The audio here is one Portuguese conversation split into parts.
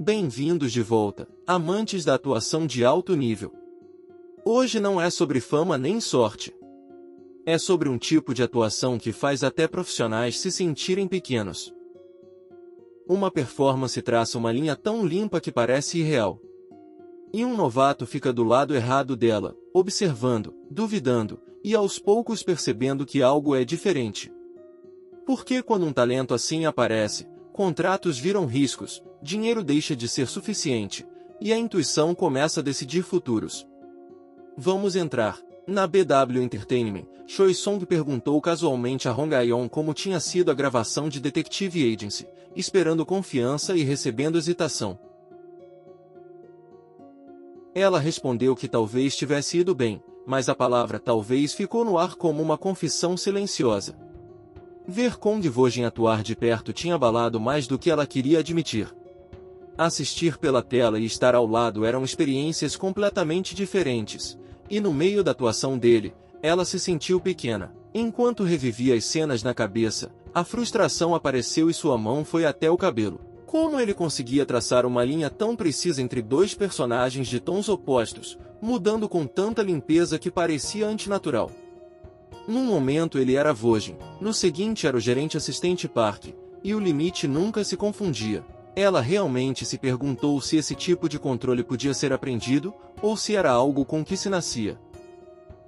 Bem-vindos de volta, amantes da atuação de alto nível. Hoje não é sobre fama nem sorte. É sobre um tipo de atuação que faz até profissionais se sentirem pequenos. Uma performance traça uma linha tão limpa que parece irreal. E um novato fica do lado errado dela, observando, duvidando, e aos poucos percebendo que algo é diferente. Porque quando um talento assim aparece, contratos viram riscos, dinheiro deixa de ser suficiente, e a intuição começa a decidir futuros. Vamos entrar. Na BW Entertainment, Choi Song perguntou casualmente a Hong Aeon como tinha sido a gravação de Detective Agency, esperando confiança e recebendo hesitação. Ela respondeu que talvez tivesse ido bem, mas a palavra talvez ficou no ar como uma confissão silenciosa. Ver Kong Vojin atuar de perto tinha abalado mais do que ela queria admitir. Assistir pela tela e estar ao lado eram experiências completamente diferentes, e no meio da atuação dele, ela se sentiu pequena. Enquanto revivia as cenas na cabeça, a frustração apareceu e sua mão foi até o cabelo. Como ele conseguia traçar uma linha tão precisa entre dois personagens de tons opostos, mudando com tanta limpeza que parecia antinatural? Num momento ele era Vojin, no seguinte era o gerente assistente Park, e o limite nunca se confundia. Ela realmente se perguntou se esse tipo de controle podia ser aprendido, ou se era algo com que se nascia.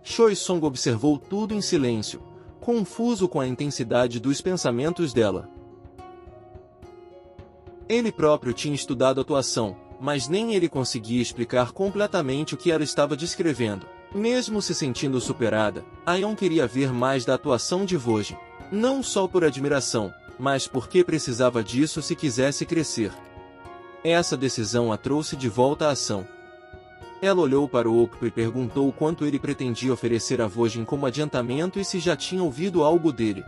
Choi Song observou tudo em silêncio, confuso com a intensidade dos pensamentos dela. Ele próprio tinha estudado atuação, mas nem ele conseguia explicar completamente o que ela estava descrevendo. Mesmo se sentindo superada, Aeon queria ver mais da atuação de Vojin, não só por admiração, mas porque precisava disso se quisesse crescer. Essa decisão a trouxe de volta à ação. Ela olhou para o Okpo e perguntou quanto ele pretendia oferecer a Vojin como adiantamento e se já tinha ouvido algo dele.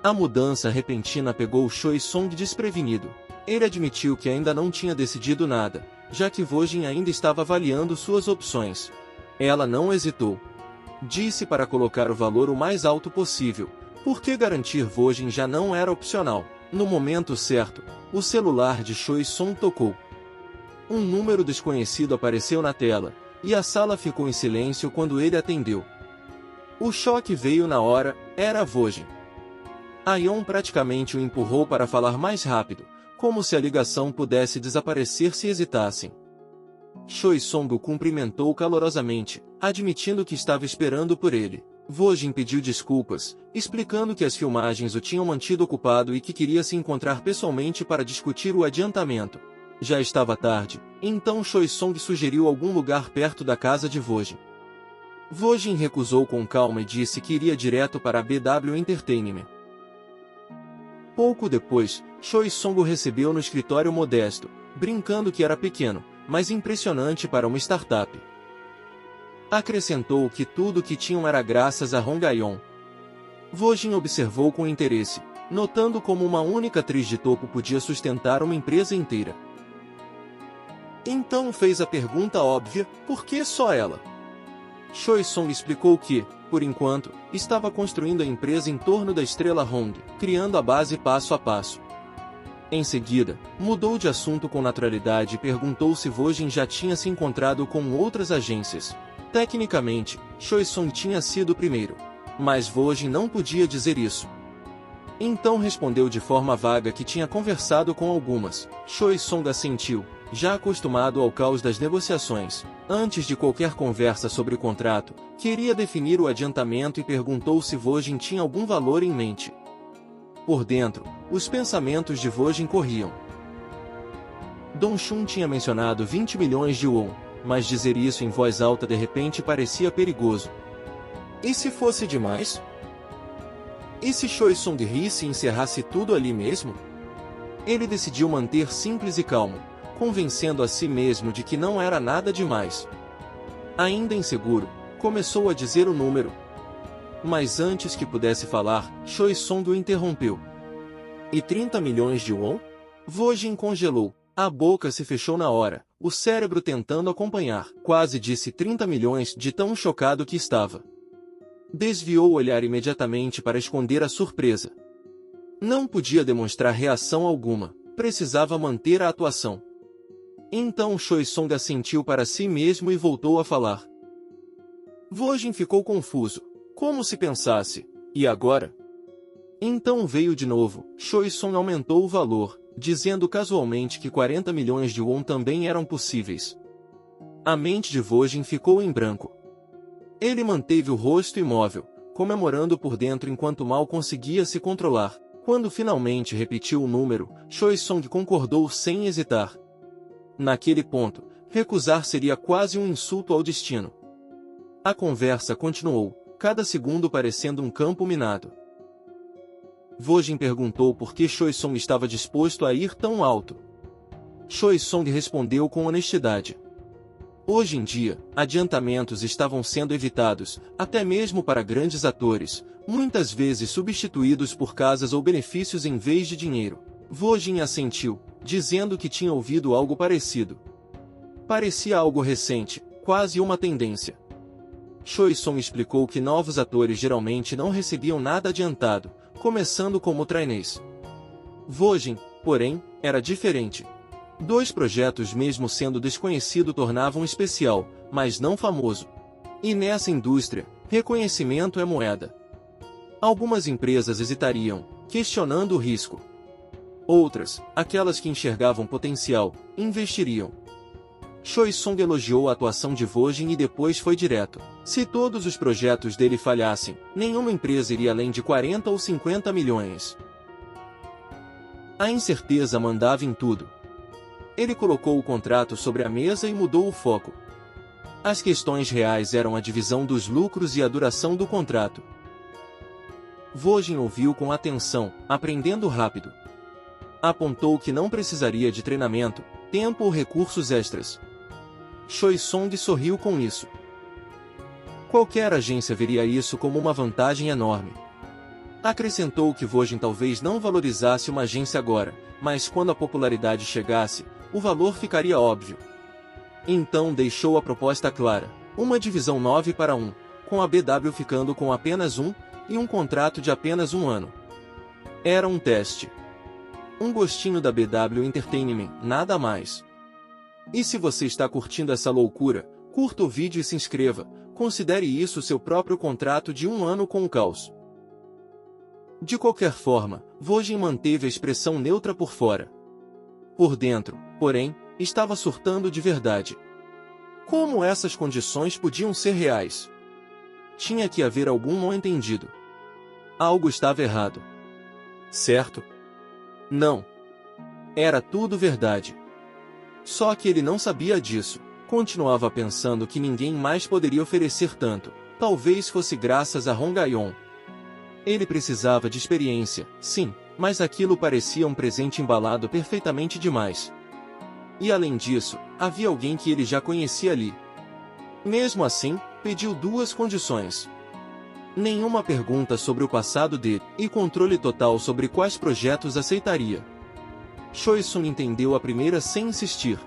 A mudança repentina pegou Choi Song desprevenido. Ele admitiu que ainda não tinha decidido nada, já que Vojin ainda estava avaliando suas opções. Ela não hesitou. Disse para colocar o valor o mais alto possível, porque garantir Vojin já não era opcional. No momento certo, o celular de Choi Song tocou. Um número desconhecido apareceu na tela, e a sala ficou em silêncio quando ele atendeu. O choque veio na hora, era Vojin. Aeon praticamente o empurrou para falar mais rápido, como se a ligação pudesse desaparecer se hesitassem. Choi Song o cumprimentou calorosamente, admitindo que estava esperando por ele. Vojin pediu desculpas, explicando que as filmagens o tinham mantido ocupado e que queria se encontrar pessoalmente para discutir o adiantamento. Já estava tarde, então Choi Song sugeriu algum lugar perto da casa de Vojin. Vojin recusou com calma e disse que iria direto para a BW Entertainment. Pouco depois, Choi Song o recebeu no escritório modesto, brincando que era pequeno, mas impressionante para uma startup. Acrescentou que tudo o que tinham era graças a Hong Aeon. Vojin observou com interesse, notando como uma única atriz de topo podia sustentar uma empresa inteira. Então fez a pergunta óbvia, por que só ela? Choi Song explicou que, por enquanto, estava construindo a empresa em torno da estrela Hong, criando a base passo a passo. Em seguida, mudou de assunto com naturalidade e perguntou se Vojin já tinha se encontrado com outras agências. Tecnicamente, Choi Song tinha sido o primeiro. Mas Vojin não podia dizer isso. Então respondeu de forma vaga que tinha conversado com algumas. Choi Song assentiu, já acostumado ao caos das negociações. Antes de qualquer conversa sobre o contrato, queria definir o adiantamento e perguntou se Vojin tinha algum valor em mente. Por dentro, os pensamentos de Vojin corriam. Dong Shun tinha mencionado 20 milhões de won, mas dizer isso em voz alta de repente parecia perigoso. E se fosse demais? E se Choi Song risse e encerrasse tudo ali mesmo? Ele decidiu manter simples e calmo, convencendo a si mesmo de que não era nada demais. Ainda inseguro, começou a dizer o número. Mas antes que pudesse falar, Choi Song o interrompeu. E 30 milhões de won? Vojin congelou. A boca se fechou na hora, o cérebro tentando acompanhar. Quase disse 30 milhões de tão chocado que estava. Desviou o olhar imediatamente para esconder a surpresa. Não podia demonstrar reação alguma, precisava manter a atuação. Então Choi Song assentiu para si mesmo e voltou a falar. Vojin ficou confuso, como se pensasse, e agora? Então veio de novo, Choi Song aumentou o valor, dizendo casualmente que 40 milhões de won também eram possíveis. A mente de Vojin ficou em branco. Ele manteve o rosto imóvel, comemorando por dentro enquanto mal conseguia se controlar. Quando finalmente repetiu o número, Choi Song concordou sem hesitar. Naquele ponto, recusar seria quase um insulto ao destino. A conversa continuou, cada segundo parecendo um campo minado. Vojin perguntou por que Choi Song estava disposto a ir tão alto. Choi Song respondeu com honestidade. Hoje em dia, adiantamentos estavam sendo evitados, até mesmo para grandes atores, muitas vezes substituídos por casas ou benefícios em vez de dinheiro. Vojin assentiu, dizendo que tinha ouvido algo parecido. Parecia algo recente, quase uma tendência. Choi Song explicou que novos atores geralmente não recebiam nada adiantado, começando como trainees. Vojin, porém, era diferente. 2 projetos mesmo sendo desconhecido tornavam especial, mas não famoso. E nessa indústria, reconhecimento é moeda. Algumas empresas hesitariam, questionando o risco. Outras, aquelas que enxergavam potencial, investiriam. Choi Song elogiou a atuação de Vojin e depois foi direto. Se todos os projetos dele falhassem, nenhuma empresa iria além de 40 ou 50 milhões. A incerteza mandava em tudo. Ele colocou o contrato sobre a mesa e mudou o foco. As questões reais eram a divisão dos lucros e a duração do contrato. Vojin ouviu com atenção, aprendendo rápido. Apontou que não precisaria de treinamento, tempo ou recursos extras. Choi Song sorriu com isso. Qualquer agência veria isso como uma vantagem enorme. Acrescentou que Vojin talvez não valorizasse uma agência agora, mas quando a popularidade chegasse, o valor ficaria óbvio. Então deixou a proposta clara, uma divisão 9-1, com a BW ficando com apenas e um contrato de apenas 1 ano. Era um teste. Um gostinho da BW Entertainment, nada mais. E se você está curtindo essa loucura, curta o vídeo e se inscreva, considere isso seu próprio contrato de 1 ano com o caos. De qualquer forma, Vojin manteve a expressão neutra por fora. Por dentro, porém, estava surtando de verdade. Como essas condições podiam ser reais? Tinha que haver algum mal-entendido. Algo estava errado. Certo? Não. Era tudo verdade. Só que ele não sabia disso. Continuava pensando que ninguém mais poderia oferecer tanto. Talvez fosse graças a Hong-Aeon. Ele precisava de experiência, sim, mas aquilo parecia um presente embalado perfeitamente demais. E além disso, havia alguém que ele já conhecia ali. Mesmo assim, pediu 2 condições. Nenhuma pergunta sobre o passado dele, e controle total sobre quais projetos aceitaria. Choi Sung entendeu a primeira sem insistir.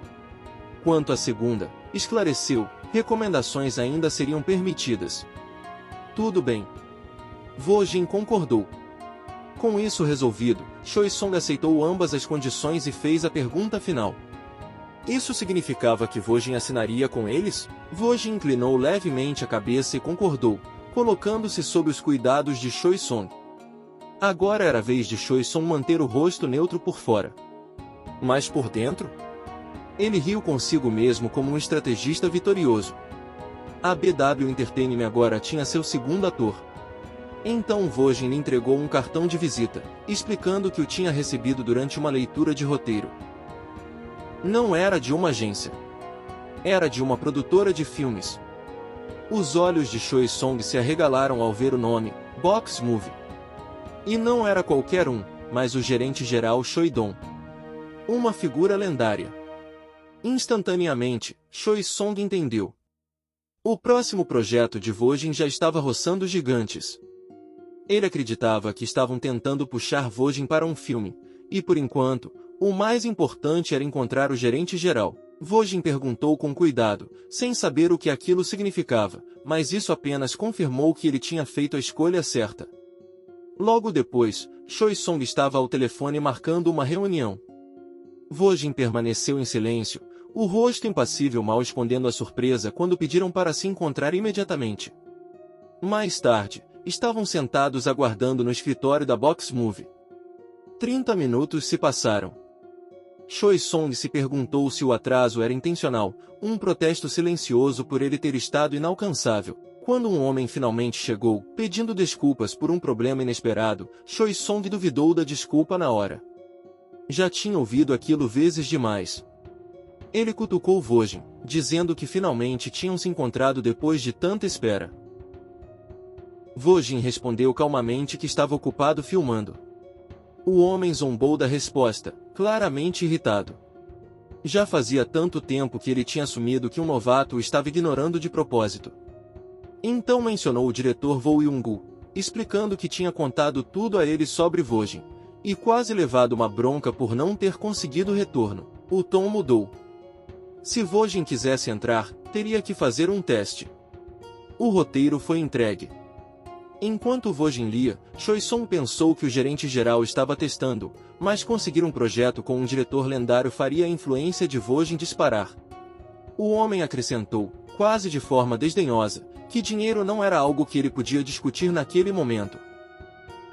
Quanto à segunda, esclareceu, recomendações ainda seriam permitidas. Tudo bem. Vojin concordou. Com isso resolvido, Choi Song aceitou ambas as condições e fez a pergunta final. Isso significava que Vojin assinaria com eles? Vojin inclinou levemente a cabeça e concordou, colocando-se sob os cuidados de Choi Song. Agora era a vez de Choi Song manter o rosto neutro por fora. Mas por dentro? Ele riu consigo mesmo como um estrategista vitorioso. A BW Entertainment agora tinha seu segundo ator. Então Vojin lhe entregou um cartão de visita, explicando que o tinha recebido durante uma leitura de roteiro. Não era de uma agência. Era de uma produtora de filmes. Os olhos de Choi Song se arregalaram ao ver o nome, Box Movie. E não era qualquer um, mas o gerente-geral Choi Dong. Uma figura lendária. Instantaneamente, Choi Song entendeu. O próximo projeto de Vojin já estava roçando os gigantes. Ele acreditava que estavam tentando puxar Vojin para um filme, e por enquanto, o mais importante era encontrar o gerente-geral. Vojin perguntou com cuidado, sem saber o que aquilo significava, mas isso apenas confirmou que ele tinha feito a escolha certa. Logo depois, Choi Song estava ao telefone marcando uma reunião. Vojin permaneceu em silêncio, o rosto impassível mal escondendo a surpresa quando pediram para se encontrar imediatamente. Mais tarde, estavam sentados aguardando no escritório da Box Movie. 30 minutos se passaram. Choi Song se perguntou se o atraso era intencional, um protesto silencioso por ele ter estado inalcançável. Quando um homem finalmente chegou, pedindo desculpas por um problema inesperado, Choi Song duvidou da desculpa na hora. Já tinha ouvido aquilo vezes demais. Ele cutucou Vojin, dizendo que finalmente tinham se encontrado depois de tanta espera. Vojin respondeu calmamente que estava ocupado filmando. O homem zombou da resposta, claramente irritado. Já fazia tanto tempo que ele tinha assumido que um novato o estava ignorando de propósito. Então mencionou o diretor Vo Young-gu, explicando que tinha contado tudo a ele sobre Vojin, e quase levado uma bronca por não ter conseguido retorno. O tom mudou. Se Vojin quisesse entrar, teria que fazer um teste. O roteiro foi entregue. Enquanto Vojin lia, Choi Song pensou que o gerente-geral estava testando, mas conseguir um projeto com um diretor lendário faria a influência de Vojin disparar. O homem acrescentou, quase de forma desdenhosa, que dinheiro não era algo que ele podia discutir naquele momento.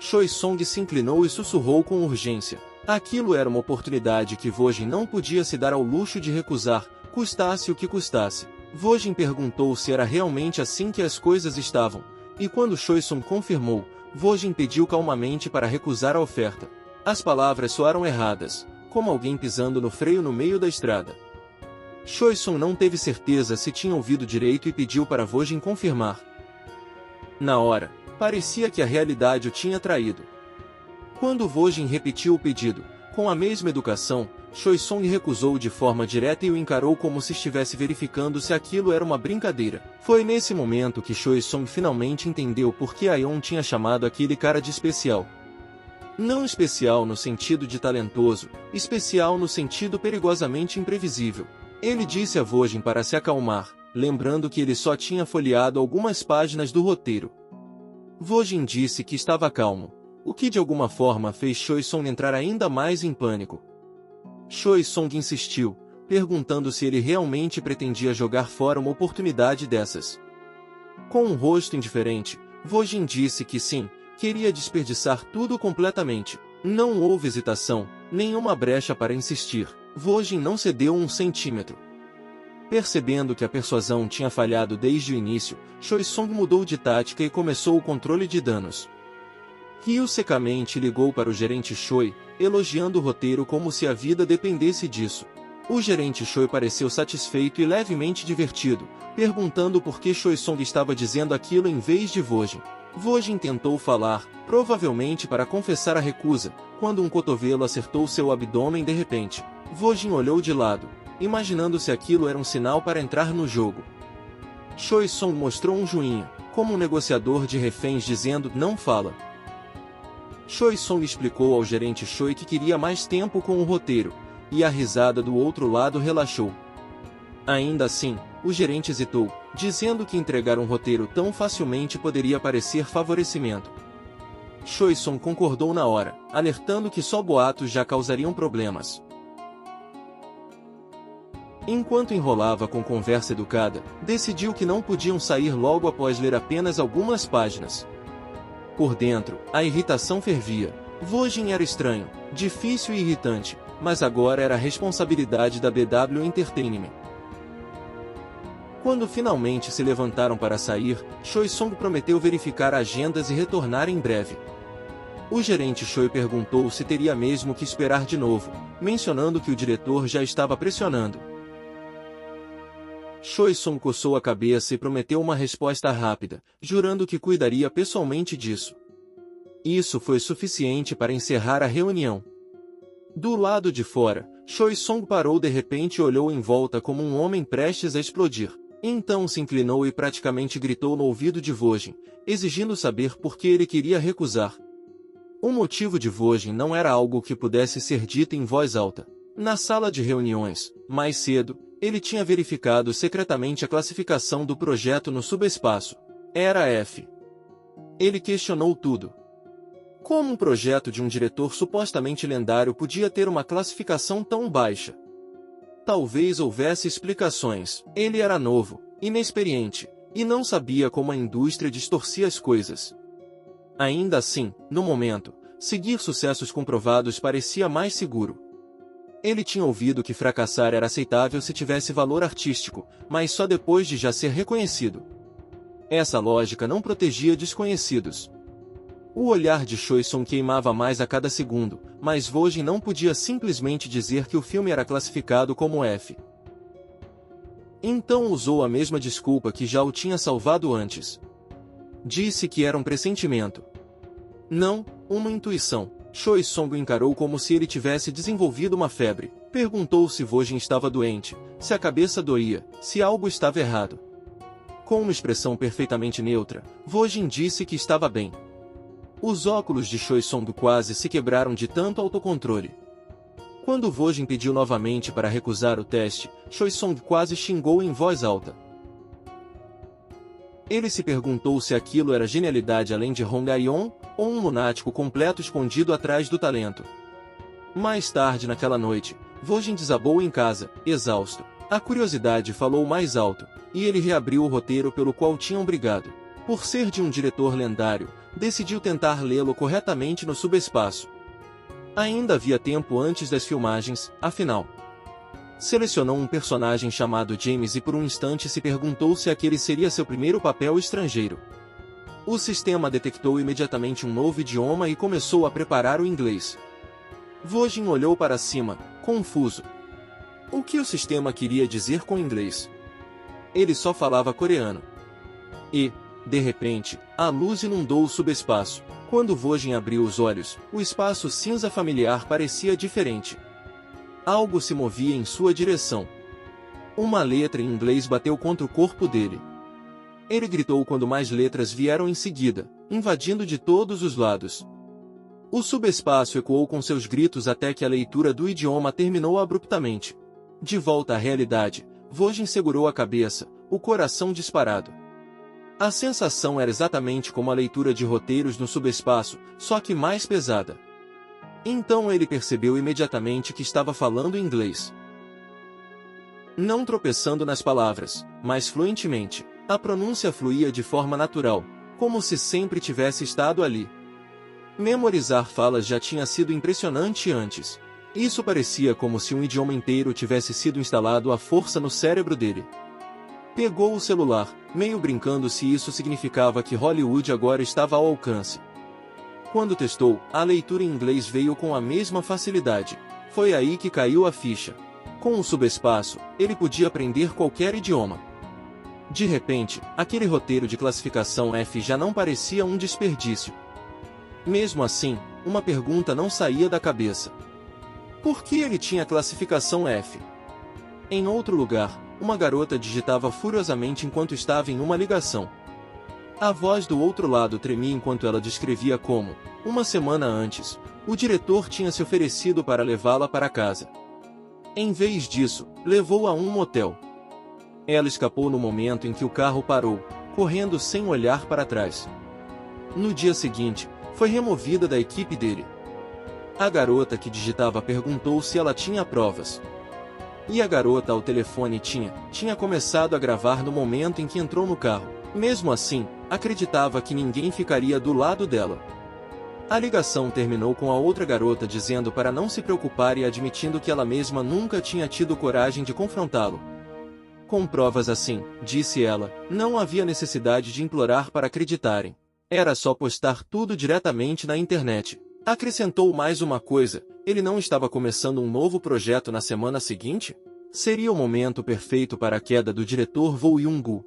Choi Song se inclinou e sussurrou com urgência. Aquilo era uma oportunidade que Vojin não podia se dar ao luxo de recusar, custasse o que custasse. Vojin perguntou se era realmente assim que as coisas estavam. E quando Choi Song confirmou, Vojin pediu calmamente para recusar a oferta. As palavras soaram erradas, como alguém pisando no freio no meio da estrada. Choi Song não teve certeza se tinha ouvido direito e pediu para Vojin confirmar. Na hora, parecia que a realidade o tinha traído. Quando Vojin repetiu o pedido, com a mesma educação, Choi Song recusou de forma direta e o encarou como se estivesse verificando se aquilo era uma brincadeira. Foi nesse momento que Choi Song finalmente entendeu por que Aeon tinha chamado aquele cara de especial. Não especial no sentido de talentoso, especial no sentido perigosamente imprevisível. Ele disse a Vojin para se acalmar, lembrando que ele só tinha folheado algumas páginas do roteiro. Vojin disse que estava calmo, o que de alguma forma fez Choi Song entrar ainda mais em pânico. Choi Song insistiu, perguntando se ele realmente pretendia jogar fora uma oportunidade dessas. Com um rosto indiferente, Vojin disse que sim, queria desperdiçar tudo completamente. Não houve hesitação, nenhuma brecha para insistir. Vojin não cedeu um centímetro. Percebendo que a persuasão tinha falhado desde o início, Choi Song mudou de tática e começou o controle de danos. Ryu secamente ligou para o gerente Choi, elogiando o roteiro como se a vida dependesse disso. O gerente Choi pareceu satisfeito e levemente divertido, perguntando por que Choi Song estava dizendo aquilo em vez de Vojin. Vojin tentou falar, provavelmente para confessar a recusa, quando um cotovelo acertou seu abdômen de repente. Vojin olhou de lado, imaginando se aquilo era um sinal para entrar no jogo. Choi Song mostrou um joinha, como um negociador de reféns dizendo, não fala. Choi Song explicou ao gerente Choi que queria mais tempo com o roteiro, e a risada do outro lado relaxou. Ainda assim, o gerente hesitou, dizendo que entregar um roteiro tão facilmente poderia parecer favorecimento. Choi Song concordou na hora, alertando que só boatos já causariam problemas. Enquanto enrolava com conversa educada, decidiu que não podiam sair logo após ler apenas algumas páginas. Por dentro, a irritação fervia. Vojin era estranho, difícil e irritante, mas agora era a responsabilidade da BW Entertainment. Quando finalmente se levantaram para sair, Choi Song prometeu verificar agendas e retornar em breve. O gerente Choi perguntou se teria mesmo que esperar de novo, mencionando que o diretor já estava pressionando. Choi Song coçou a cabeça e prometeu uma resposta rápida, jurando que cuidaria pessoalmente disso. Isso foi suficiente para encerrar a reunião. Do lado de fora, Choi Song parou de repente e olhou em volta como um homem prestes a explodir. Então se inclinou e praticamente gritou no ouvido de Vojin, exigindo saber por que ele queria recusar. O motivo de Vojin não era algo que pudesse ser dito em voz alta. Na sala de reuniões, mais cedo, ele tinha verificado secretamente a classificação do projeto no subespaço. Era F. Ele questionou tudo. Como um projeto de um diretor supostamente lendário podia ter uma classificação tão baixa? Talvez houvesse explicações. Ele era novo, inexperiente, e não sabia como a indústria distorcia as coisas. Ainda assim, no momento, seguir sucessos comprovados parecia mais seguro. Ele tinha ouvido que fracassar era aceitável se tivesse valor artístico, mas só depois de já ser reconhecido. Essa lógica não protegia desconhecidos. O olhar de Choisong queimava mais a cada segundo, mas Vojin não podia simplesmente dizer que o filme era classificado como F. Então usou a mesma desculpa que já o tinha salvado antes. Disse que era um pressentimento. Não, uma intuição. Choisong o encarou como se ele tivesse desenvolvido uma febre. Perguntou se Vojin estava doente, se a cabeça doía, se algo estava errado. Com uma expressão perfeitamente neutra, Vojin disse que estava bem. Os óculos de Choisong quase se quebraram de tanto autocontrole. Quando Vojin pediu novamente para recusar o teste, Choisong quase xingou em voz alta. Ele se perguntou se aquilo era genialidade além de Hong Aeon, ou um lunático completo escondido atrás do talento. Mais tarde naquela noite, Vojin desabou em casa, exausto. A curiosidade falou mais alto, e ele reabriu o roteiro pelo qual tinham brigado. Por ser de um diretor lendário, decidiu tentar lê-lo corretamente no subespaço. Ainda havia tempo antes das filmagens, afinal. Selecionou um personagem chamado James e por um instante se perguntou se aquele seria seu primeiro papel estrangeiro. O sistema detectou imediatamente um novo idioma e começou a preparar o inglês. Vojin olhou para cima, confuso. O que o sistema queria dizer com inglês? Ele só falava coreano. E, de repente, a luz inundou o subespaço. Quando Vojin abriu os olhos, o espaço cinza familiar parecia diferente. Algo se movia em sua direção. Uma letra em inglês bateu contra o corpo dele. Ele gritou quando mais letras vieram em seguida, invadindo de todos os lados. O subespaço ecoou com seus gritos até que a leitura do idioma terminou abruptamente. De volta à realidade, Vojin segurou a cabeça, o coração disparado. A sensação era exatamente como a leitura de roteiros no subespaço, só que mais pesada. Então ele percebeu imediatamente que estava falando inglês. Não tropeçando nas palavras, mas fluentemente. A pronúncia fluía de forma natural, como se sempre tivesse estado ali. Memorizar falas já tinha sido impressionante antes. Isso parecia como se um idioma inteiro tivesse sido instalado à força no cérebro dele. Pegou o celular, meio brincando se isso significava que Hollywood agora estava ao alcance. Quando testou, a leitura em inglês veio com a mesma facilidade. Foi aí que caiu a ficha. Com o subespaço, ele podia aprender qualquer idioma. De repente, aquele roteiro de classificação F já não parecia um desperdício. Mesmo assim, uma pergunta não saía da cabeça. Por que ele tinha classificação F? Em outro lugar, uma garota digitava furiosamente enquanto estava em uma ligação. A voz do outro lado tremia enquanto ela descrevia como, uma semana antes, o diretor tinha se oferecido para levá-la para casa. Em vez disso, levou-a a um motel. Ela escapou no momento em que o carro parou, correndo sem olhar para trás. No dia seguinte, foi removida da equipe dele. A garota que digitava perguntou se ela tinha provas. E a garota ao telefone tinha começado a gravar no momento em que entrou no carro. Mesmo assim, acreditava que ninguém ficaria do lado dela. A ligação terminou com a outra garota dizendo para não se preocupar e admitindo que ela mesma nunca tinha tido coragem de confrontá-lo. Com provas assim, disse ela, não havia necessidade de implorar para acreditarem. Era só postar tudo diretamente na internet. Acrescentou mais uma coisa, ele não estava começando um novo projeto na semana seguinte? Seria o momento perfeito para a queda do diretor Vo Young-gu.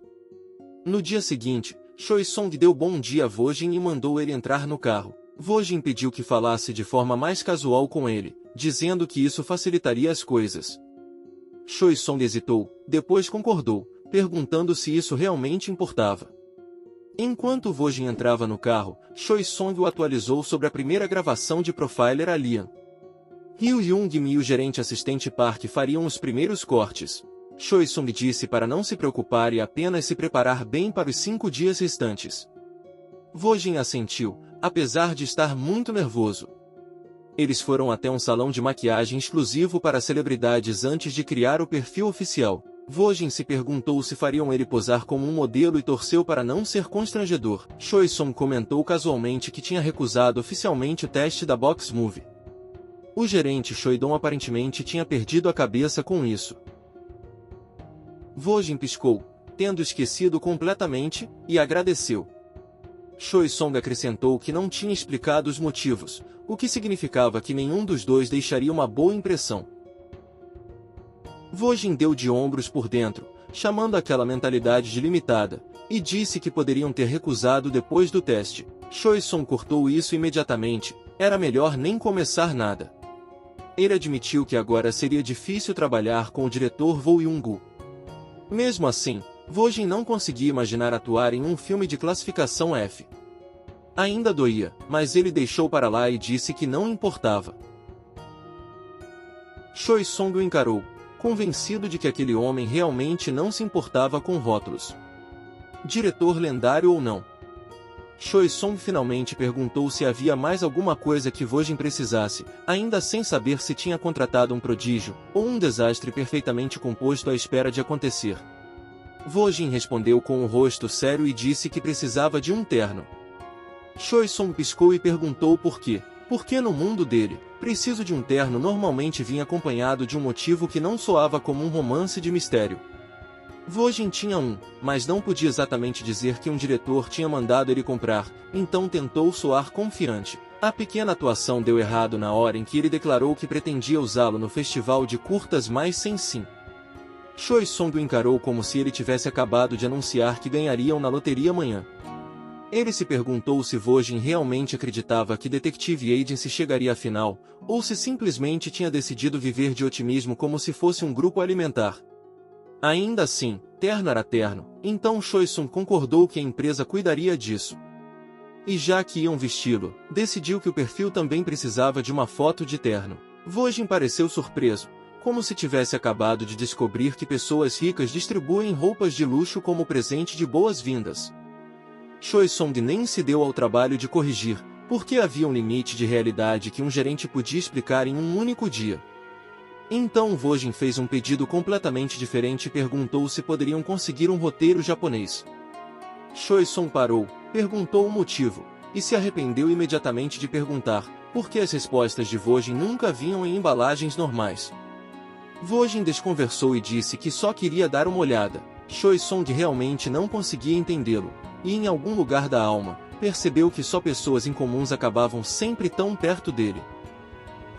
No dia seguinte, Choisong deu bom dia a Vojin e mandou ele entrar no carro. Vojin pediu que falasse de forma mais casual com ele, dizendo que isso facilitaria as coisas. Choisong hesitou, depois concordou, perguntando se isso realmente importava. Enquanto Vojin entrava no carro, Choisong o atualizou sobre a primeira gravação de Profiler Alien. Ryu Young-mi e o gerente assistente Park fariam os primeiros cortes. Choisong disse para não se preocupar e apenas se preparar bem para os 5 dias restantes. Vojin assentiu, apesar de estar muito nervoso. Eles foram até um salão de maquiagem exclusivo para celebridades antes de criar o perfil oficial. Wojin se perguntou se fariam ele posar como um modelo e torceu para não ser constrangedor. Choi Song comentou casualmente que tinha recusado oficialmente o teste da Box Movie. O gerente Choi Dong aparentemente tinha perdido a cabeça com isso. Wojin piscou, tendo esquecido completamente, e agradeceu. Choi Song acrescentou que não tinha explicado os motivos, o que significava que nenhum dos dois deixaria uma boa impressão. Wojin deu de ombros por dentro, chamando aquela mentalidade de limitada, e disse que poderiam ter recusado depois do teste. Choi Song cortou isso imediatamente, era melhor nem começar nada. Ele admitiu que agora seria difícil trabalhar com o diretor Woo Young-gu. Mesmo assim, Wojin não conseguia imaginar atuar em um filme de classificação F. Ainda doía, mas ele deixou para lá e disse que não importava. Choi Song o encarou, convencido de que aquele homem realmente não se importava com rótulos. Diretor lendário ou não. Choi Song finalmente perguntou se havia mais alguma coisa que Wojin precisasse, ainda sem saber se tinha contratado um prodígio, ou um desastre perfeitamente composto à espera de acontecer. Wojin respondeu com o rosto sério e disse que precisava de um terno. Choi Song piscou e perguntou por quê. Porque no mundo dele, preciso de um terno normalmente vinha acompanhado de um motivo que não soava como um romance de mistério. Wojin tinha um, mas não podia exatamente dizer que um diretor tinha mandado ele comprar, então tentou soar confiante. A pequena atuação deu errado na hora em que ele declarou que pretendia usá-lo no festival de curtas mais sem sim. Choi Song o encarou como se ele tivesse acabado de anunciar que ganhariam na loteria amanhã. Ele se perguntou se Wojin realmente acreditava que Detective Agency chegaria à final, ou se simplesmente tinha decidido viver de otimismo como se fosse um grupo alimentar. Ainda assim, terno era terno, então Choi Sung concordou que a empresa cuidaria disso. E já que iam vesti-lo, decidiu que o perfil também precisava de uma foto de terno. Wojin pareceu surpreso, como se tivesse acabado de descobrir que pessoas ricas distribuem roupas de luxo como presente de boas-vindas. Choi Song nem se deu ao trabalho de corrigir, porque havia um limite de realidade que um gerente podia explicar em um único dia. Então Wojin fez um pedido completamente diferente e perguntou se poderiam conseguir um roteiro japonês. Choi Song parou, perguntou o motivo, e se arrependeu imediatamente de perguntar, porque as respostas de Wojin nunca vinham em embalagens normais. Wojin desconversou e disse que só queria dar uma olhada. Choi Song realmente não conseguia entendê-lo, e em algum lugar da alma, percebeu que só pessoas incomuns acabavam sempre tão perto dele.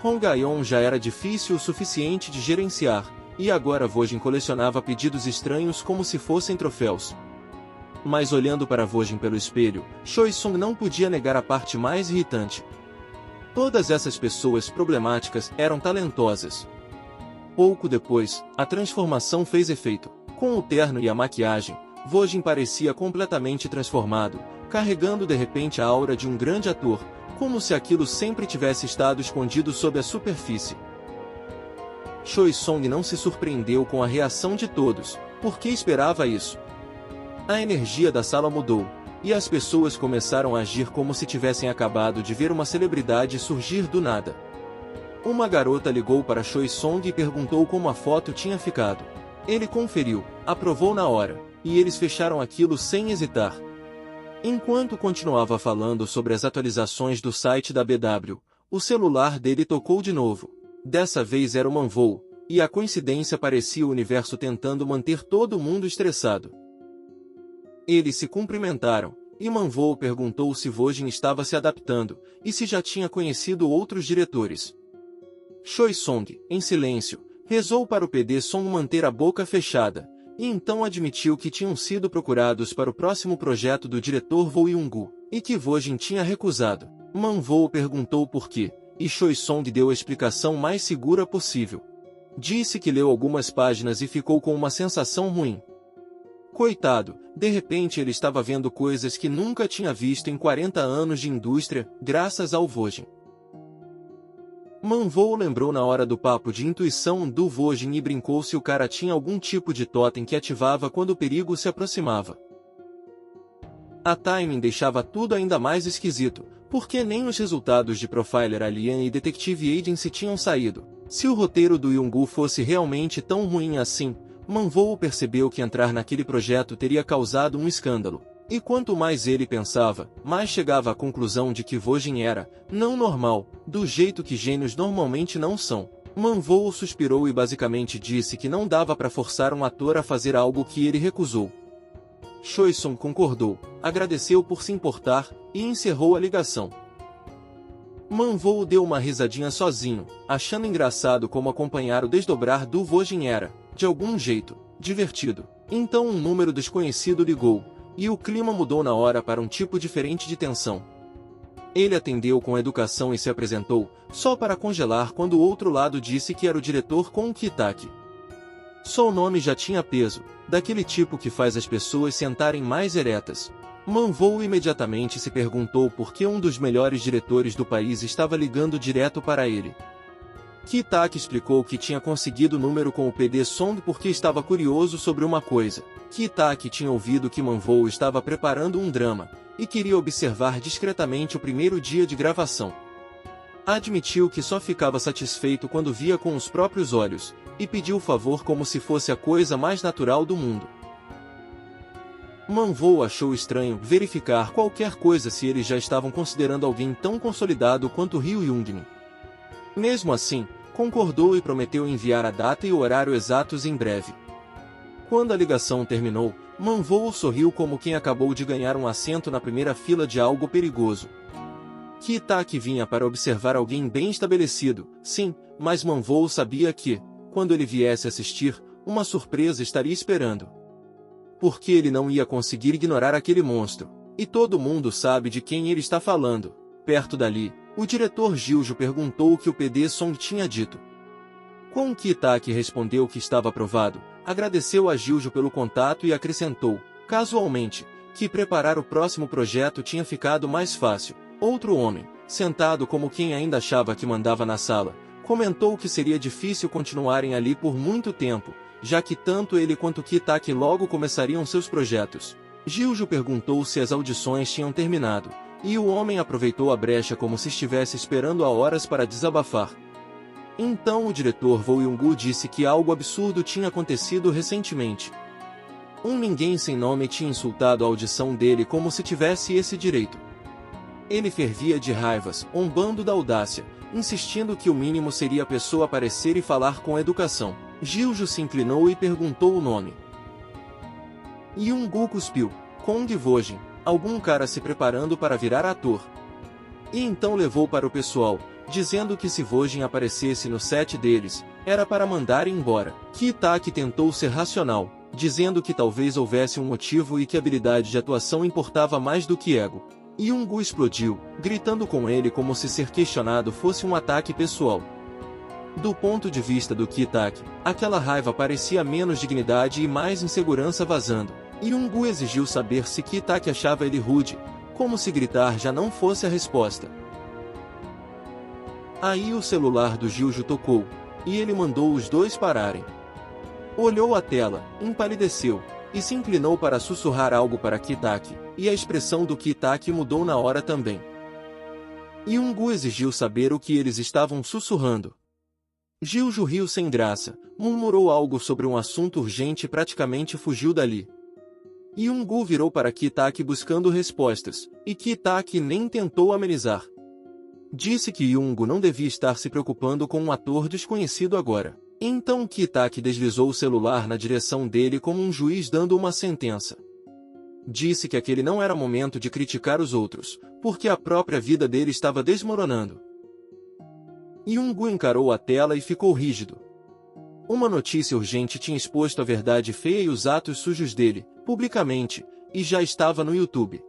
Hong Ga-yeon já era difícil o suficiente de gerenciar, e agora Wojin colecionava pedidos estranhos como se fossem troféus. Mas olhando para Wojin pelo espelho, Choi Sung não podia negar a parte mais irritante. Todas essas pessoas problemáticas eram talentosas. Pouco depois, a transformação fez efeito. Com o terno e a maquiagem, Wojin parecia completamente transformado, carregando de repente a aura de um grande ator, como se aquilo sempre tivesse estado escondido sob a superfície. Choi Song não se surpreendeu com a reação de todos, porque esperava isso. A energia da sala mudou, e as pessoas começaram a agir como se tivessem acabado de ver uma celebridade surgir do nada. Uma garota ligou para Choi Song e perguntou como a foto tinha ficado. Ele conferiu, aprovou na hora, e eles fecharam aquilo sem hesitar. Enquanto continuava falando sobre as atualizações do site da BW, o celular dele tocou de novo. Dessa vez era o Manvou, e a coincidência parecia o universo tentando manter todo mundo estressado. Eles se cumprimentaram, e Manvou perguntou se Wojin estava se adaptando, e se já tinha conhecido outros diretores. Choi Song, em silêncio, rezou para o PD Song manter a boca fechada, e então admitiu que tinham sido procurados para o próximo projeto do diretor Woo Young-gu, e que Wojin tinha recusado. Manvou perguntou por quê, e Choi Song deu a explicação mais segura possível. Disse que leu algumas páginas e ficou com uma sensação ruim. Coitado, de repente ele estava vendo coisas que nunca tinha visto em 40 anos de indústria, graças ao Wojin. Manvou lembrou na hora do papo de intuição do Wojin e brincou se o cara tinha algum tipo de totem que ativava quando o perigo se aproximava. A timing deixava tudo ainda mais esquisito, Porque nem os resultados de Profiler Alien e Detective Agency tinham saído. Se o roteiro do Yoon-gu fosse realmente tão ruim assim, Man-woo percebeu que entrar naquele projeto teria causado um escândalo. E quanto mais ele pensava, mais chegava à conclusão de que Vojin era, não normal, do jeito que gênios normalmente não são. Man-woo suspirou e basicamente disse que não dava para forçar um ator a fazer algo que ele recusou. Choi-sung concordou, agradeceu por se importar, e encerrou a ligação. Man-woo deu uma risadinha sozinho, achando engraçado como acompanhar o desdobrar do Vojin era, de algum jeito, divertido. Então um número desconhecido ligou, e o clima mudou na hora para um tipo diferente de tensão. Ele atendeu com educação e se apresentou, só para congelar quando o outro lado disse que era o diretor Kon Ki-tak. Só o nome já tinha peso, daquele tipo que faz as pessoas sentarem mais eretas. Man-woo imediatamente se perguntou por que um dos melhores diretores do país estava ligando direto para ele. Ki-tak explicou que tinha conseguido o número com o PD Song porque estava curioso sobre uma coisa. Ki-tak tinha ouvido que Man-woo estava preparando um drama, e queria observar discretamente o primeiro dia de gravação. Admitiu que só ficava satisfeito quando via com os próprios olhos, e pediu o favor como se fosse a coisa mais natural do mundo. Man-woo achou estranho verificar qualquer coisa se eles já estavam considerando alguém tão consolidado quanto Ryu Young-min. Mesmo assim, concordou e prometeu enviar a data e o horário exatos em breve. Quando a ligação terminou, Man-woo sorriu como quem acabou de ganhar um assento na primeira fila de algo perigoso. Ki-tak vinha para observar alguém bem estabelecido, sim, mas Man-woo sabia que, quando ele viesse assistir, uma surpresa estaria esperando. Porque ele não ia conseguir ignorar aquele monstro, e todo mundo sabe de quem ele está falando. Perto dali, o diretor Giljo perguntou o que o PD Song tinha dito. Kon Ki-tak respondeu que estava aprovado, agradeceu a Giljo pelo contato e acrescentou, casualmente, que preparar o próximo projeto tinha ficado mais fácil. Outro homem, sentado como quem ainda achava que mandava na sala, comentou que seria difícil continuarem ali por muito tempo, já que tanto ele quanto Ki-tak logo começariam seus projetos. Giljo perguntou se as audições tinham terminado, e o homem aproveitou a brecha como se estivesse esperando há horas para desabafar. Então o diretor Vo Young-gu disse que algo absurdo tinha acontecido recentemente. Um ninguém sem nome tinha insultado a audição dele como se tivesse esse direito. Ele fervia de raivas, ombando da audácia, insistindo que o mínimo seria a pessoa aparecer e falar com educação. Giljo se inclinou e perguntou o nome. Young-gu cuspiu. Kong Vojin, algum cara se preparando para virar ator. E então levou para o pessoal, dizendo que se Vojin aparecesse no set deles, era para mandar embora. Ki-tak tentou ser racional, dizendo que talvez houvesse um motivo e que a habilidade de atuação importava mais do que ego. Young-gu explodiu, gritando com ele como se ser questionado fosse um ataque pessoal. Do ponto de vista do Ki-tak, aquela raiva parecia menos dignidade e mais insegurança vazando. Young-gu exigiu saber se Ki-tak achava ele rude, como se gritar já não fosse a resposta. Aí o celular do Giljo tocou, e ele mandou os dois pararem. Olhou a tela, empalideceu, e se inclinou para sussurrar algo para Ki-tak, e a expressão do Ki-tak mudou na hora também. Young-gu exigiu saber o que eles estavam sussurrando. Giljo riu sem graça, murmurou algo sobre um assunto urgente e praticamente fugiu dali. Young-gu virou para Ki-tak buscando respostas, e Ki-tak nem tentou amenizar. Disse que Young-gu não devia estar se preocupando com um ator desconhecido agora. Então Ki-tak deslizou o celular na direção dele como um juiz dando uma sentença. Disse que aquele não era momento de criticar os outros, porque a própria vida dele estava desmoronando. Young-gu encarou a tela e ficou rígido. Uma notícia urgente tinha exposto a verdade feia e os atos sujos dele, publicamente, e já estava no YouTube.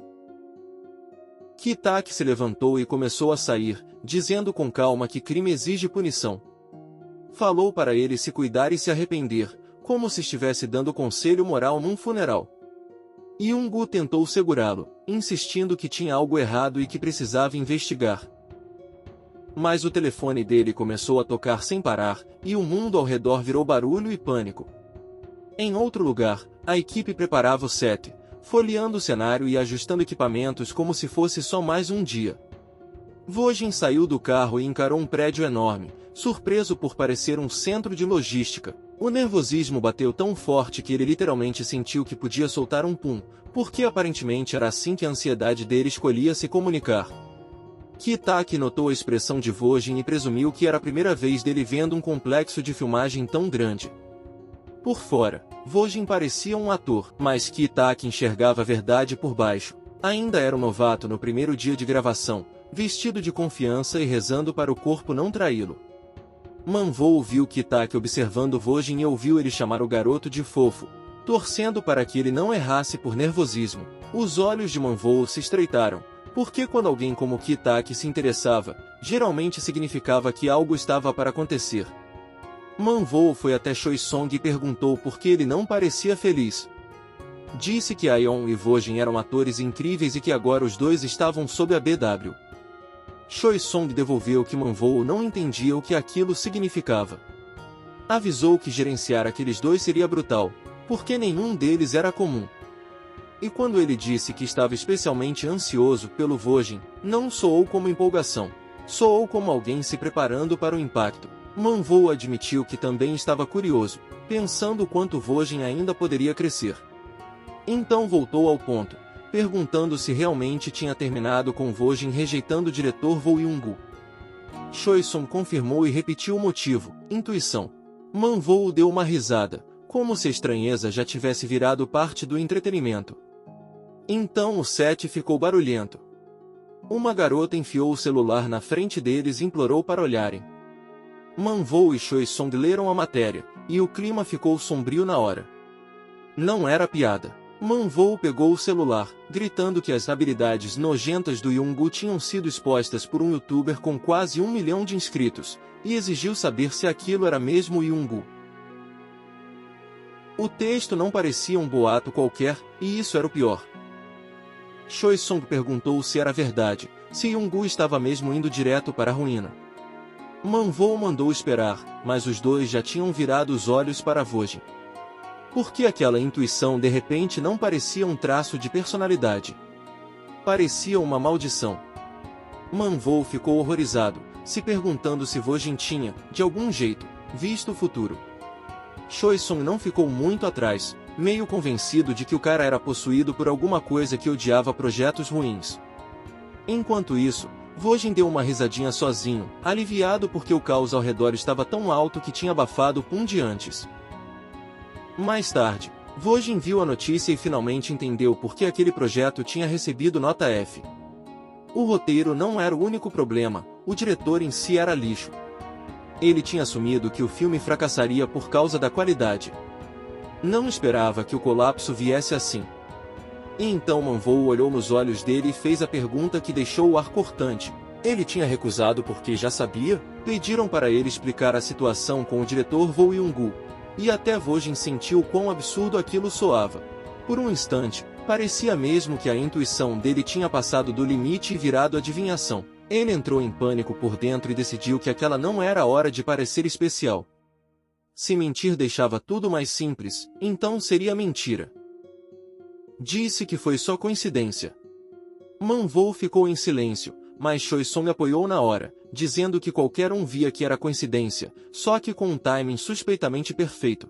Ki-tak se levantou e começou a sair, dizendo com calma que crime exige punição. Falou para ele se cuidar e se arrepender, como se estivesse dando conselho moral num funeral. Young-gu tentou segurá-lo, insistindo que tinha algo errado e que precisava investigar. Mas o telefone dele começou a tocar sem parar, e o mundo ao redor virou barulho e pânico. Em outro lugar, a equipe preparava o set, folheando o cenário e ajustando equipamentos como se fosse só mais um dia. Vojin saiu do carro e encarou um prédio enorme, surpreso por parecer um centro de logística. O nervosismo bateu tão forte que ele literalmente sentiu que podia soltar um pum, porque aparentemente era assim que a ansiedade dele escolhia se comunicar. Kitaki notou a expressão de Vojin e presumiu que era a primeira vez dele vendo um complexo de filmagem tão grande. Por fora, Vojin parecia um ator, mas Kitaki enxergava a verdade por baixo. Ainda era um novato no primeiro dia de gravação, vestido de confiança e rezando para o corpo não traí-lo. Manvou viu Kitaki observando Vojin e ouviu ele chamar o garoto de fofo, torcendo para que ele não errasse por nervosismo. Os olhos de Manvou se estreitaram, porque quando alguém como Kitaki se interessava, geralmente significava que algo estava para acontecer. Manvou foi até Choi Song e perguntou por que ele não parecia feliz. Disse que Aeon e Vojin eram atores incríveis e que agora os dois estavam sob a BW. Choi Song devolveu que Manvou não entendia o que aquilo significava. Avisou que gerenciar aqueles dois seria brutal, porque nenhum deles era comum. E quando ele disse que estava especialmente ansioso pelo Vojin, não soou como empolgação, soou como alguém se preparando para o impacto. Manvou admitiu que também estava curioso, pensando quanto Vojin ainda poderia crescer. Então voltou ao ponto, perguntando se realmente tinha terminado com Vojin rejeitando o diretor Vo Young-gu. Choi Song confirmou e repetiu o motivo: intuição. Manvou deu uma risada, como se a estranheza já tivesse virado parte do entretenimento. Então o set ficou barulhento. Uma garota enfiou o celular na frente deles e implorou para olharem. Manvou e Choi Song leram a matéria, e o clima ficou sombrio na hora. Não era piada. Manvou pegou o celular, gritando que as habilidades nojentas do Young-gu tinham sido expostas por um youtuber com quase 1 milhão de inscritos, e exigiu saber se aquilo era mesmo o Young-gu. O texto não parecia um boato qualquer, e isso era o pior. Choi Song perguntou se era verdade, se Young-gu estava mesmo indo direto para a ruína. Manvou mandou esperar, mas os dois já tinham virado os olhos para Vojin. Porque aquela intuição de repente não parecia um traço de personalidade. Parecia uma maldição. Manvou ficou horrorizado, se perguntando se Vojin tinha, de algum jeito, visto o futuro. Choi Song não ficou muito atrás, meio convencido de que o cara era possuído por alguma coisa que odiava projetos ruins. Enquanto isso, Vojin deu uma risadinha sozinho, aliviado porque o caos ao redor estava tão alto que tinha abafado o pum de antes. Mais tarde, Vojin viu a notícia e finalmente entendeu por que aquele projeto tinha recebido nota F. O roteiro não era o único problema, o diretor em si era lixo. Ele tinha assumido que o filme fracassaria por causa da qualidade. Não esperava que o colapso viesse assim. E então Manvou olhou nos olhos dele e fez a pergunta que deixou o ar cortante. Ele tinha recusado porque já sabia? Pediram para ele explicar a situação com o diretor Vo Young-gu. E até Vojin sentiu quão absurdo aquilo soava. Por um instante, parecia mesmo que a intuição dele tinha passado do limite e virado adivinhação. Ele entrou em pânico por dentro e decidiu que aquela não era a hora de parecer especial. Se mentir deixava tudo mais simples, então seria mentira. Disse que foi só coincidência. Manvou ficou em silêncio, mas Choi Song apoiou na hora, dizendo que qualquer um via que era coincidência, só que com um timing suspeitamente perfeito.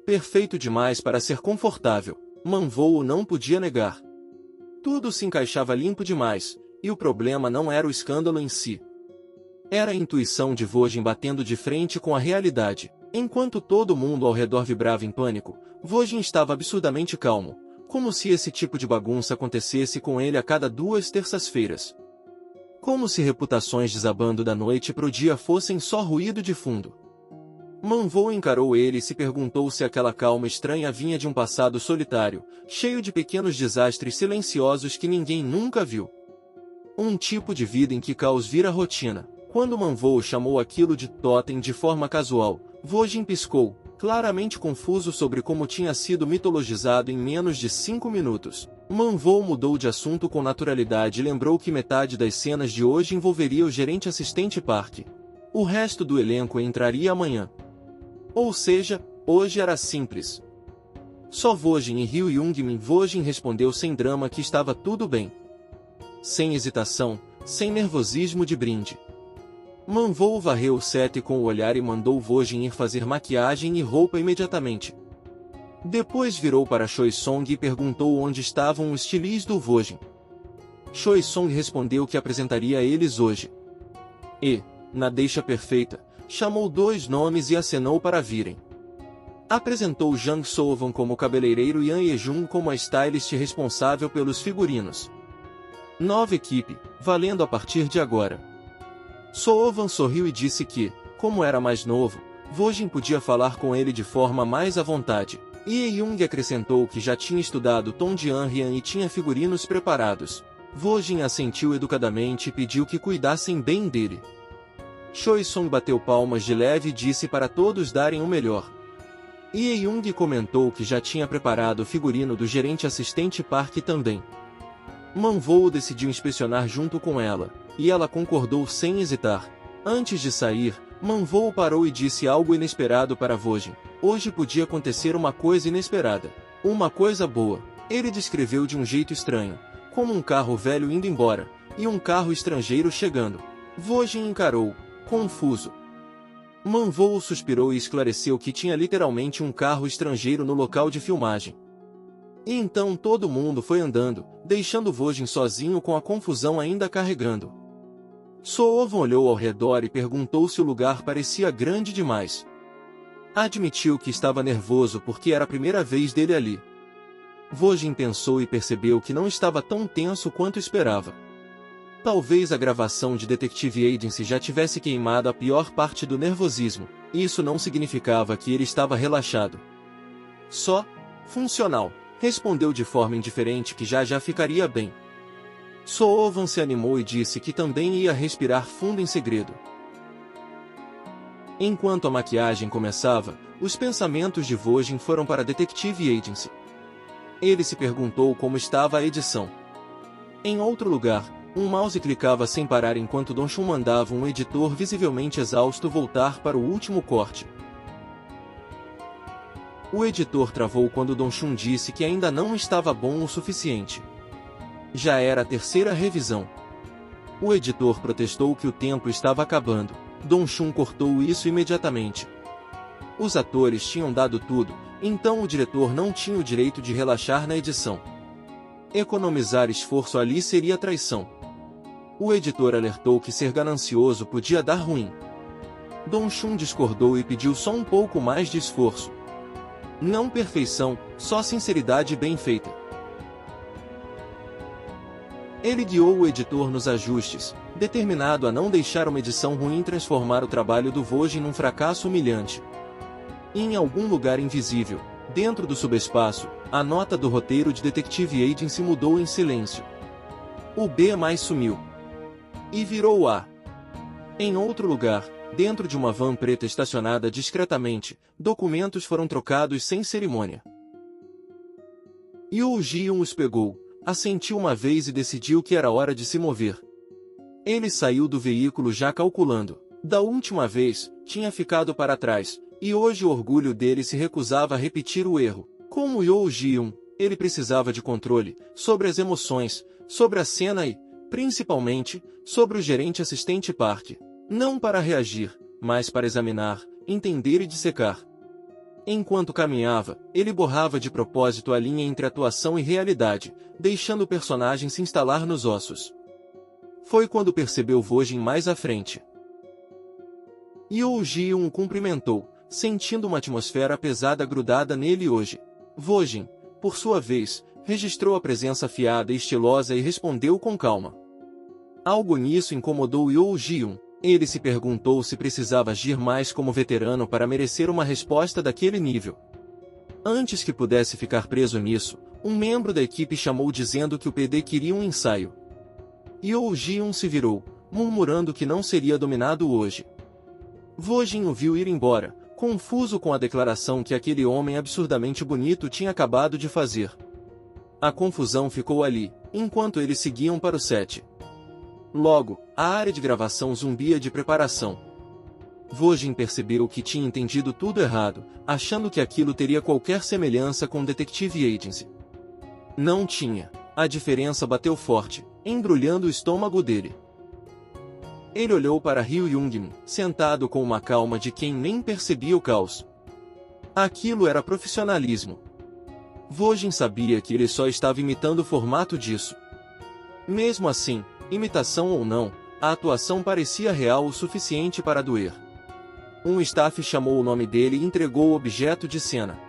Perfeito demais para ser confortável, Manvou não podia negar. Tudo se encaixava limpo demais, e o problema não era o escândalo em si. Era a intuição de Vojin batendo de frente com a realidade. Enquanto todo mundo ao redor vibrava em pânico, Vojin estava absurdamente calmo, como se esse tipo de bagunça acontecesse com ele a cada 2 terças-feiras. Como se reputações desabando da noite pro dia fossem só ruído de fundo. Manvou encarou ele e se perguntou se aquela calma estranha vinha de um passado solitário, cheio de pequenos desastres silenciosos que ninguém nunca viu. Um tipo de vida em que caos vira rotina. Quando Manvou chamou aquilo de totem de forma casual, Vojin piscou, claramente confuso sobre como tinha sido mitologizado em menos de 5 minutos. Manvou mudou de assunto com naturalidade e lembrou que metade das cenas de hoje envolveria o gerente assistente Park. O resto do elenco entraria amanhã. Ou seja, hoje era simples. Só Vojin e Ryu Young-min. Vojin respondeu sem drama que estava tudo bem. sem hesitação, sem nervosismo de brinde. Manvou varreu o set com o olhar e mandou Vojin ir fazer maquiagem e roupa imediatamente. Depois virou para Choi Song e perguntou onde estavam os estilis do Vojin. Choi Song respondeu que apresentaria a eles hoje. E, na deixa perfeita, chamou 2 nomes e acenou para virem. Apresentou Jang Sovan como cabeleireiro e An Yejun como a stylist responsável pelos figurinos. Nova equipe, valendo a partir de agora. Sovan sorriu e disse que, como era mais novo, Vojin podia falar com ele de forma mais à vontade. Ye Young acrescentou que já tinha estudado Tom de Anrian e tinha figurinos preparados. Vojin assentiu educadamente e pediu que cuidassem bem dele. Choi Song bateu palmas de leve e disse para todos darem o melhor. Ye Young comentou que já tinha preparado o figurino do gerente assistente Park também. Manvou decidiu inspecionar junto com ela, e ela concordou sem hesitar. Antes de sair, Manvou parou e disse algo inesperado para Vojin. Hoje podia acontecer uma coisa inesperada. Uma coisa boa. Ele descreveu de um jeito estranho, como um carro velho indo embora, e um carro estrangeiro chegando. Vojin encarou, confuso. Manvou suspirou e esclareceu que tinha literalmente um carro estrangeiro no local de filmagem. E então todo mundo foi andando, deixando Vojin sozinho com a confusão ainda carregando. Sovan olhou ao redor e perguntou se o lugar parecia grande demais. Admitiu que estava nervoso porque era a primeira vez dele ali. Vojin pensou e percebeu que não estava tão tenso quanto esperava. Talvez a gravação de Detective Agency já tivesse queimado a pior parte do nervosismo, e isso não significava que ele estava relaxado. Só, funcional, respondeu de forma indiferente que já ficaria bem. Sovan se animou e disse que também ia respirar fundo em segredo. Enquanto a maquiagem começava, os pensamentos de Vojin foram para Detective Agency. Ele se perguntou como estava a edição. Em outro lugar, um mouse clicava sem parar enquanto Donchun mandava um editor visivelmente exausto voltar para o último corte. O editor travou quando Donchun disse que ainda não estava bom o suficiente. Já era a 3ª revisão. O editor protestou que o tempo estava acabando. Donchun cortou isso imediatamente. Os atores tinham dado tudo, então o diretor não tinha o direito de relaxar na edição. Economizar esforço ali seria traição. O editor alertou que ser ganancioso podia dar ruim. Donchun discordou e pediu só um pouco mais de esforço. Não perfeição, só sinceridade bem feita. Ele guiou o editor nos ajustes, determinado a não deixar uma edição ruim transformar o trabalho do Vojin num fracasso humilhante. E em algum lugar invisível, dentro do subespaço, a nota do roteiro de Detective Agency mudou em silêncio. O B mais sumiu. E virou A. Em outro lugar, dentro de uma van preta estacionada discretamente, documentos foram trocados sem cerimônia. Yoo Ji-yoon os pegou, assentiu uma vez e decidiu que era hora de se mover. Ele saiu do veículo já calculando. Da última vez, tinha ficado para trás, e hoje o orgulho dele se recusava a repetir o erro. Como Yoo Ji-yoon, ele precisava de controle, sobre as emoções, sobre a cena e, principalmente, sobre o gerente assistente Park. Não para reagir, mas para examinar, entender e dissecar. Enquanto caminhava, ele borrava de propósito a linha entre atuação e realidade, deixando o personagem se instalar nos ossos. Foi quando percebeu Vojin mais à frente. Yoo Ji-yoon o cumprimentou, sentindo uma atmosfera pesada grudada nele hoje. Vojin, por sua vez, registrou a presença afiada e estilosa e respondeu com calma. Algo nisso incomodou Yoo Ji-yoon. Ele se perguntou se precisava agir mais como veterano para merecer uma resposta daquele nível. Antes que pudesse ficar preso nisso, um membro da equipe chamou dizendo que o PD queria um ensaio. Yoo Ji-yoon se virou, murmurando que não seria dominado hoje. Vojin o viu ir embora, confuso com a declaração que aquele homem absurdamente bonito tinha acabado de fazer. A confusão ficou ali, enquanto eles seguiam para o set. Logo, a área de gravação zumbia de preparação. Vojin percebeu que tinha entendido tudo errado, achando que aquilo teria qualquer semelhança com Detective Agency. Não tinha. A diferença bateu forte. embrulhando o estômago dele. Ele olhou para Ryu Jungmin, sentado com uma calma de quem nem percebia o caos. Aquilo era profissionalismo. Vojin sabia que ele só estava imitando o formato disso. Mesmo assim, imitação ou não, a atuação parecia real o suficiente para doer. Um staff chamou o nome dele e entregou o objeto de cena.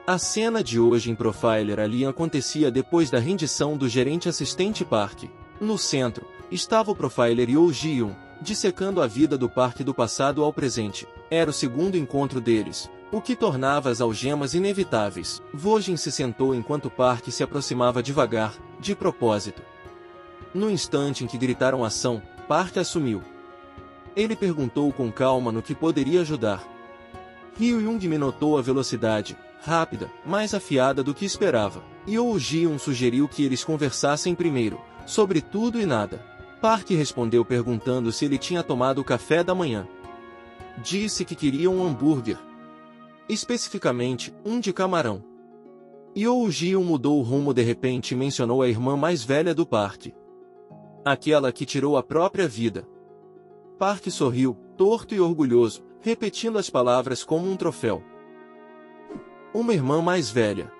A cena de hoje em Profiler ali acontecia depois da rendição do gerente assistente Park. No centro, estava o Profiler Yoo Ji-yoon, dissecando a vida do Park do passado ao presente. Era o segundo encontro deles, o que tornava as algemas inevitáveis. Vojin se sentou enquanto Park se aproximava devagar, de propósito. No instante em que gritaram ação, Park assumiu. Ele perguntou com calma no que poderia ajudar. Ryu Jungmin notou a velocidade, rápida, mais afiada do que esperava. Yoo Ji-yoon sugeriu que eles conversassem primeiro, sobre tudo e nada. Park respondeu perguntando se ele tinha tomado café da manhã. Disse que queria um hambúrguer. Especificamente, um de camarão. Yoo Ji-yoon mudou o rumo de repente e mencionou a irmã mais velha do Park. Aquela que tirou a própria vida. Park sorriu, torto e orgulhoso, repetindo as palavras como um troféu. Uma irmã mais velha.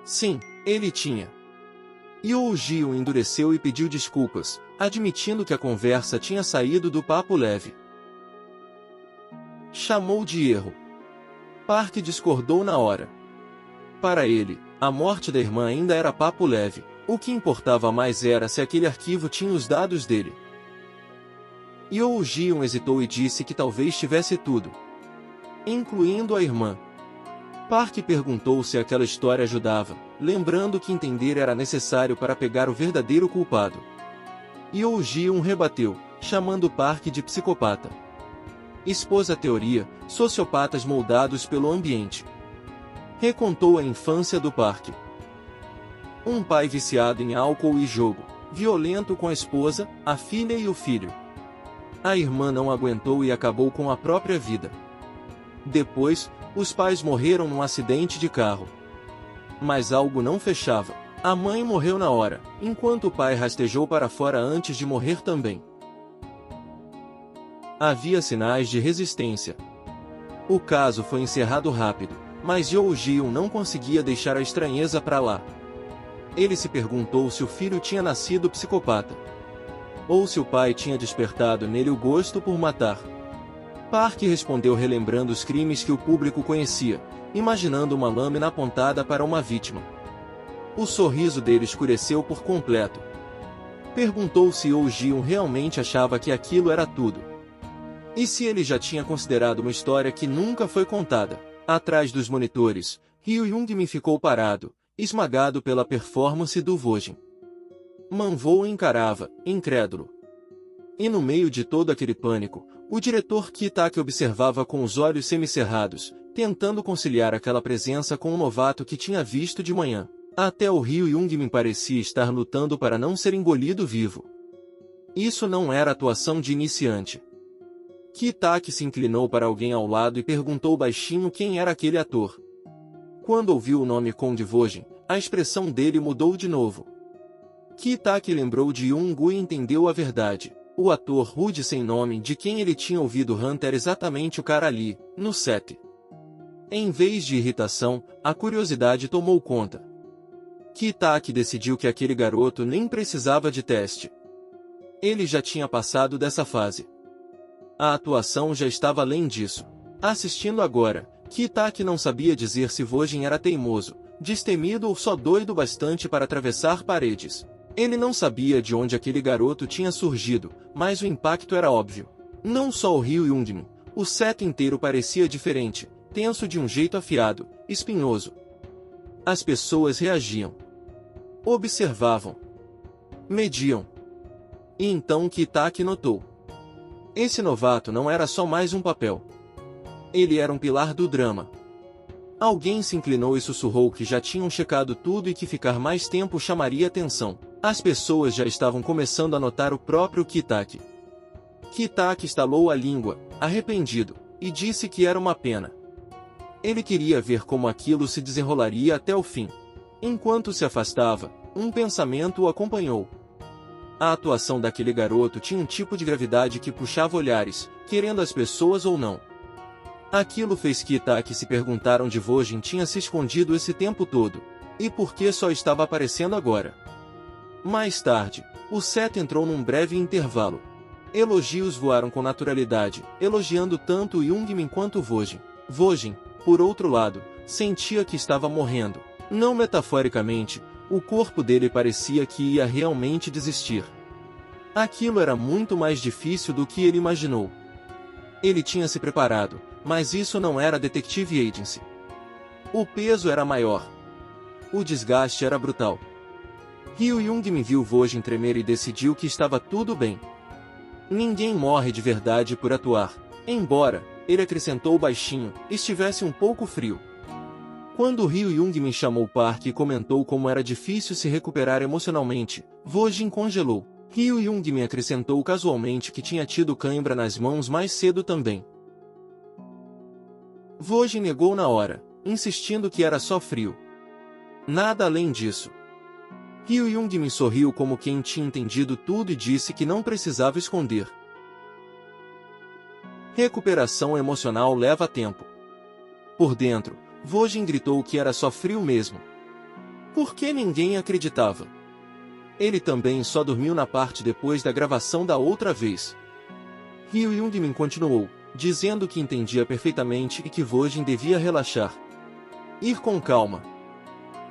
Sim, ele tinha. Yoo Ji-yoon endureceu e pediu desculpas, admitindo que a conversa tinha saído do papo leve. Chamou de erro. Park discordou na hora. Para ele, a morte da irmã ainda era papo leve, o que importava mais era se aquele arquivo tinha os dados dele. Yoo Ji-yoon hesitou e disse que talvez tivesse tudo, incluindo a irmã. Park perguntou se aquela história ajudava, lembrando que entender era necessário para pegar o verdadeiro culpado. Yoo Ji-yoon rebateu, chamando Park de psicopata. Expôs a teoria, sociopatas moldados pelo ambiente. Recontou a infância do Park. Um pai viciado em álcool e jogo, violento com a esposa, a filha e o filho. A irmã não aguentou e acabou com a própria vida. Depois, os pais morreram num acidente de carro. Mas algo não fechava. A mãe morreu na hora, enquanto o pai rastejou para fora antes de morrer também. Havia sinais de resistência. O caso foi encerrado rápido, mas Yoo Ji-yoon não conseguia deixar a estranheza para lá. Ele se perguntou se o filho tinha nascido psicopata. Ou se o pai tinha despertado nele o gosto por matar. Park respondeu relembrando os crimes que o público conhecia, imaginando uma lâmina apontada para uma vítima. O sorriso dele escureceu por completo. Perguntou se Yoo Ji-yoon realmente achava que aquilo era tudo. E se ele já tinha considerado uma história que nunca foi contada. Atrás dos monitores, Ryu Jungmin ficou parado, esmagado pela performance do Vojin. Manvou encarava, incrédulo. E no meio de todo aquele pânico, o diretor Kitaki observava com os olhos semicerrados, tentando conciliar aquela presença com o novato que tinha visto de manhã. Até o Ryu Jungmin parecia estar lutando para não ser engolido vivo. Isso não era atuação de iniciante. Kitaki se inclinou para alguém ao lado e perguntou baixinho quem era aquele ator. Quando ouviu o nome Conde Vojin, a expressão dele mudou de novo. Kitaki lembrou de Yoon-gu e entendeu a verdade. O ator rude sem nome de quem ele tinha ouvido Hunter era exatamente o cara ali, no set. Em vez de irritação, a curiosidade tomou conta. Kitaki decidiu que aquele garoto nem precisava de teste. Ele já tinha passado dessa fase. A atuação já estava além disso. Assistindo agora, Kitaki não sabia dizer se Vojin era teimoso, destemido ou só doido bastante para atravessar paredes. Ele não sabia de onde aquele garoto tinha surgido, mas o impacto era óbvio. Não só o Ryu Jungmin, o set inteiro parecia diferente, tenso de um jeito afiado, espinhoso. As pessoas reagiam. Observavam. Mediam. E então Kitaki notou. Esse novato não era só mais um papel. Ele era um pilar do drama. Alguém se inclinou e sussurrou que já tinham checado tudo e que ficar mais tempo chamaria atenção. As pessoas já estavam começando a notar o próprio Kitaki. Kitaki estalou a língua, arrependido, e disse que era uma pena. Ele queria ver como aquilo se desenrolaria até o fim. Enquanto se afastava, um pensamento o acompanhou. A atuação daquele garoto tinha um tipo de gravidade que puxava olhares, querendo as pessoas ou não. Aquilo fez que Itachi se perguntar onde Vojin tinha se escondido esse tempo todo, e por que só estava aparecendo agora. Mais tarde, o Seto entrou num breve intervalo. Elogios voaram com naturalidade, elogiando tanto Youngmin quanto Vojin. Vojin, por outro lado, sentia que estava morrendo. Não metaforicamente, o corpo dele parecia que ia realmente desistir. Aquilo era muito mais difícil do que ele imaginou. Ele tinha se preparado, mas isso não era Detective Agency. O peso era maior. O desgaste era brutal. Ryu Youngmin viu Vojin tremer e decidiu que estava tudo bem. Ninguém morre de verdade por atuar, embora, ele acrescentou baixinho, estivesse um pouco frio. Quando Ryu Youngmin chamou Park e comentou como era difícil se recuperar emocionalmente, Vojin congelou. Ryu Youngmin acrescentou casualmente que tinha tido cãibra nas mãos mais cedo também. Vojin negou na hora, insistindo que era só frio. Nada além disso. Ryu Youngmin sorriu como quem tinha entendido tudo e disse que não precisava esconder. Recuperação emocional leva tempo. Por dentro, Vojin gritou que era só frio mesmo. Por que ninguém acreditava? Ele também só dormiu na parte depois da gravação da outra vez. Ryu Youngmin continuou, dizendo que entendia perfeitamente e que Vojin devia relaxar. Ir com calma.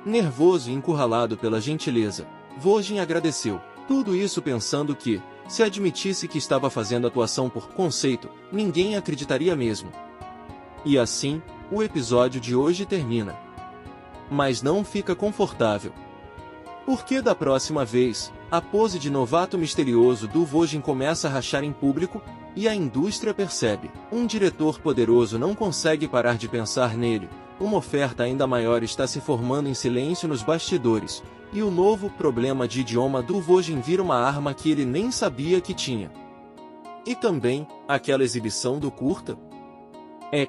Nervoso e encurralado pela gentileza, Vojin agradeceu. Tudo isso pensando que, se admitisse que estava fazendo atuação por conceito, ninguém acreditaria mesmo. E assim, o episódio de hoje termina. Mas não fica confortável. Porque da próxima vez, a pose de novato misterioso do Vojin começa a rachar em público, e a indústria percebe. Um diretor poderoso não consegue parar de pensar nele, uma oferta ainda maior está se formando em silêncio nos bastidores, e o novo problema de idioma do Vojin vira uma arma que ele nem sabia que tinha. E também, aquela exibição do curta?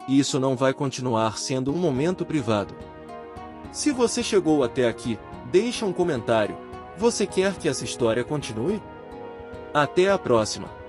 Isso não vai continuar sendo um momento privado. Se você chegou até aqui, deixa um comentário. Você quer que essa história continue? Até a próxima!